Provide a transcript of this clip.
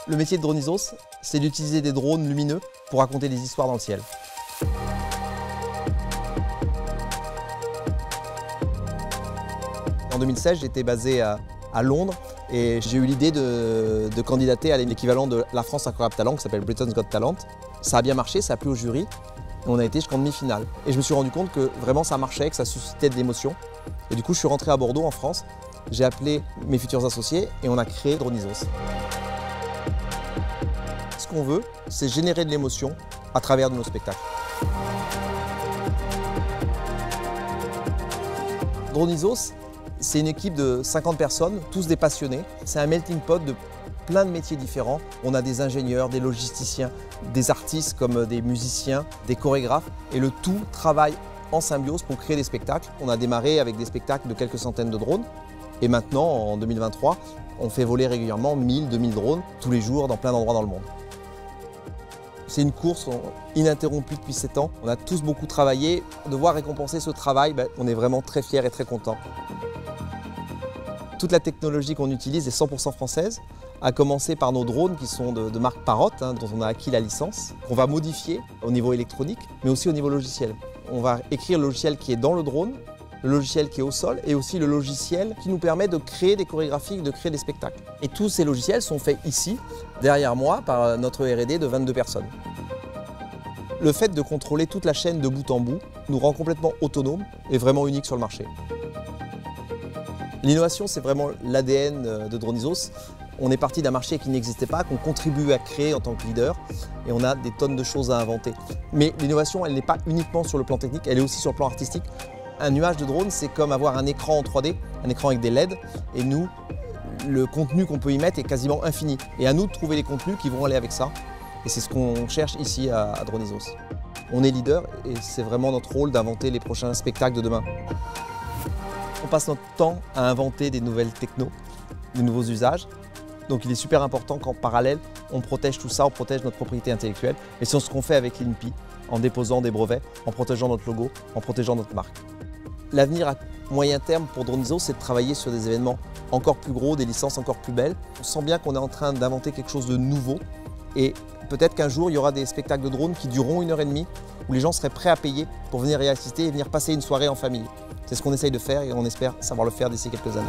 Le métier de Dronisos, c'est d'utiliser des drones lumineux pour raconter des histoires dans le ciel. En 2016, j'étais basé à Londres et j'ai eu l'idée de candidater à l'équivalent de la France Incroyable Talent qui s'appelle Britain's Got Talent. Ça a bien marché, ça a plu au jury. On a été jusqu'en demi-finale. Et je me suis rendu compte que vraiment ça marchait, que ça suscitait de l'émotion. Et du coup, je suis rentré à Bordeaux en France. J'ai appelé mes futurs associés et on a créé Dronisos. Ce qu'on veut, c'est générer de l'émotion à travers de nos spectacles. Dronisos, c'est une équipe de 50 personnes, tous des passionnés. C'est un melting pot de plein de métiers différents. On a des ingénieurs, des logisticiens, des artistes comme des musiciens, des chorégraphes. Et le tout travaille en symbiose pour créer des spectacles. On a démarré avec des spectacles de quelques centaines de drones. Et maintenant, en 2023, on fait voler régulièrement 1000, 2000 drones tous les jours dans plein d'endroits dans le monde. C'est une course ininterrompue depuis 7 ans. On a tous beaucoup travaillé. De voir récompenser ce travail, on est vraiment très fiers et très contents. Toute la technologie qu'on utilise est 100% française, à commencer par nos drones qui sont de marque Parrot, dont on a acquis la licence, qu'on va modifier au niveau électronique, mais aussi au niveau logiciel. On va écrire le logiciel qui est dans le drone, le logiciel qui est au sol et aussi le logiciel qui nous permet de créer des chorégraphies, de créer des spectacles. Et tous ces logiciels sont faits ici, derrière moi, par notre R&D de 22 personnes. Le fait de contrôler toute la chaîne de bout en bout nous rend complètement autonomes et vraiment uniques sur le marché. L'innovation, c'est vraiment l'ADN de Dronisos. On est parti d'un marché qui n'existait pas, qu'on contribue à créer en tant que leader et on a des tonnes de choses à inventer. Mais l'innovation, elle n'est pas uniquement sur le plan technique, elle est aussi sur le plan artistique. Un nuage de drone, c'est comme avoir un écran en 3D, un écran avec des LED et nous, le contenu qu'on peut y mettre est quasiment infini. Et à nous de trouver les contenus qui vont aller avec ça. Et c'est ce qu'on cherche ici à Dronisos. On est leader et c'est vraiment notre rôle d'inventer les prochains spectacles de demain. On passe notre temps à inventer des nouvelles technos, des nouveaux usages. Donc il est super important qu'en parallèle, on protège tout ça, on protège notre propriété intellectuelle. Et c'est ce qu'on fait avec l'INPI, en déposant des brevets, en protégeant notre logo, en protégeant notre marque. L'avenir à moyen terme pour Dronisos, c'est de travailler sur des événements encore plus gros, des licences encore plus belles. On sent bien qu'on est en train d'inventer quelque chose de nouveau. Et peut-être qu'un jour, il y aura des spectacles de drones qui dureront 1h30, où les gens seraient prêts à payer pour venir y assister et venir passer une soirée en famille. C'est ce qu'on essaye de faire et on espère savoir le faire d'ici quelques années.